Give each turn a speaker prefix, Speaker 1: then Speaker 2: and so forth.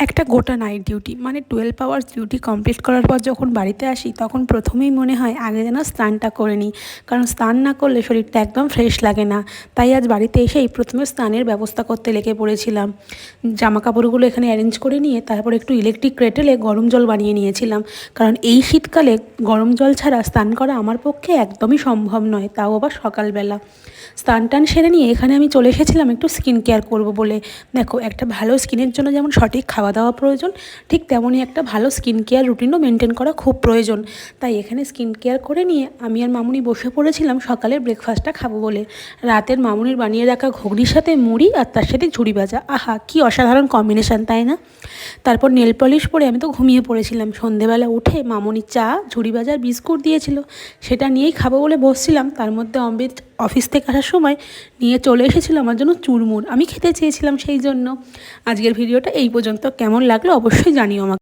Speaker 1: একটা গোটা night duty মানে 12 আওয়ার্স ডিউটি কমপ্লিট করার পর যখন বাড়িতে আসি তখন প্রথমেই মনে হয় আগে যেন স্নানটা করে নিই, কারণ স্নান না করলে শরীরটা একদম ফ্রেশ লাগে না। তাই আজ বাড়িতে এসেই প্রথমে স্নানের ব্যবস্থা করতে লেগে পড়েছিলাম। জামা কাপড়গুলো এখানে অ্যারেঞ্জ করে নিয়ে তারপর একটু ইলেকট্রিক কেটেলে গরম জল বানিয়ে নিয়েছিলাম, কারণ এই শীতকালে গরম জল ছাড়া স্নান করা আমার পক্ষে একদমই সম্ভব নয়, তাও আবার সকালবেলা। স্নান টান সেরে নিয়ে এখানে আমি চলে এসেছিলাম একটু স্কিন কেয়ার করবো বলে। দেখো, একটা ভালো স্কিনের জন্য যেমন সঠিক খাওয়া দাওয়া প্রয়োজন, ঠিক তেমনই একটা ভালো স্কিন কেয়ার রুটিনও মেনটেন করা খুব প্রয়োজন। তাই এখানে স্কিন কেয়ার করে নিয়ে আমি আর মামুনি বসে পড়েছিলাম সকালের ব্রেকফাস্টটা খাবো বলে। রাতের মামুনির বানিয়ে রাখা ঘুগনির সাথে মুড়ি আর তার সাথে ঝুড়ি ভাজা, আহা কি অসাধারণ কম্বিনেশান, তাই না? তারপর নেল পলিশ পরে আমি তো ঘুমিয়ে পড়েছিলাম। সন্ধেবেলা উঠে মামুনি চা, ঝুড়ি ভাজার বিস্কুট দিয়েছিল, সেটা নিয়েই খাবো বলে বসছিলাম। তার মধ্যে অমৃত অফিস থেকে আসার সময় নিয়ে চলে এসেছিল আমার জন্য চুরমুর, আমি খেতে চেয়েছিলাম সেই জন্য। আজকের ভিডিওটা এই পর্যন্ত, কেমন লাগলো অবশ্যই জানিও আমাকে।